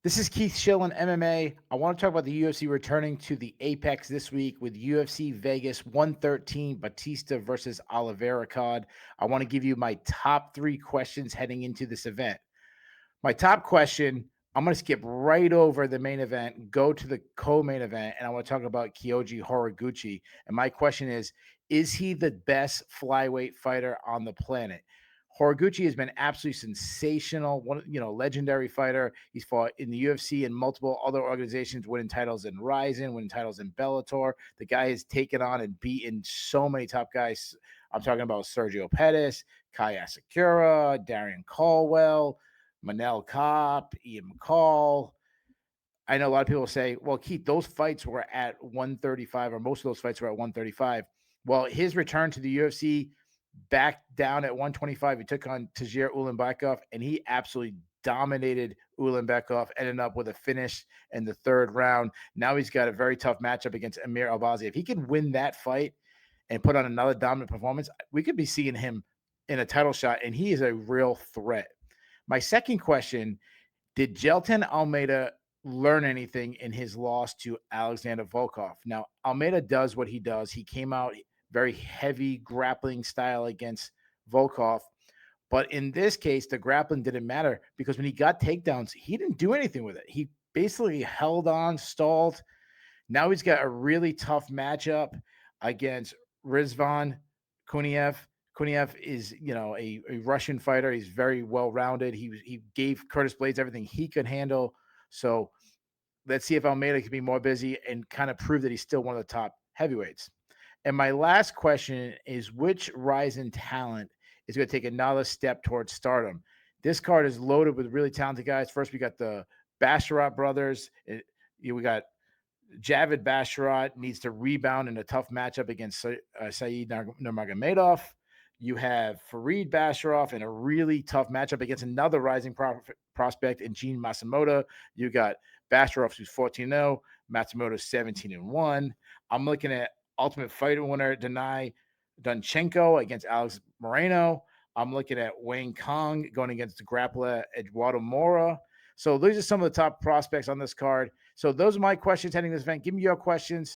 This is Keith Shillan, MMA. I want to talk about the UFC returning to the Apex this week with UFC Vegas 113 Bautista versus Oliveira card. I want to give you my top three questions heading into this event. My top question, I'm going to skip right over the main event, go to the co-main event, and I want to talk about Kyoji Horiguchi. And my question is he the best flyweight fighter on the planet? Horiguchi has been absolutely sensational, legendary fighter. He's fought in the UFC and multiple other organizations, winning titles in Ryzen, winning titles in Bellator. The guy has taken on and beaten so many top guys. I'm talking about Sergio Pettis, Kai Asakura, Darian Caldwell, Manel Kopp, Ian McCall. I know a lot of people say, well, Keith, those fights were at 135, or most of those fights were at 135. Well, his return to the UFC back down at 125, he took on Tajir Ulanbekov, and he absolutely dominated Ulanbekov, ended up with a finish in the third round. Now he's got a very tough matchup against Amir Albazi. If he can win that fight and put on another dominant performance, we could be seeing him in a title shot, and he is a real threat. My second question, did Gelton Almeida learn anything in his loss to Alexander Volkov? Now, Almeida does what he does. He came out very heavy grappling style against Volkov. But in this case, the grappling didn't matter because when he got takedowns, he didn't do anything with it. He basically held on, stalled. Now he's got a really tough matchup against Rizvan Kuniev. Kuniev is, a Russian fighter. He's very well rounded. He gave Curtis Blades everything he could handle. So let's see if Almeida can be more busy and kind of prove that he's still one of the top heavyweights. And my last question is, which rising talent is going to take another step towards stardom? This card is loaded with really talented guys. First, we got the Basharat brothers. We got Javid Basharat needs to rebound in a tough matchup against Saeed Nurmagomedov. You have Fareed Basharov in a really tough matchup against another rising prospect in Gene Matsumoto. You got Basharov, who's 14-0, Matsumoto 17-1. I'm looking at Ultimate Fighter winner Denai Dunchenko against Alex Moreno. I'm looking at Wayne Kong going against the grappler Eduardo Mora. So those are some of the top prospects on this card. So those are my questions heading this event. Give me your questions.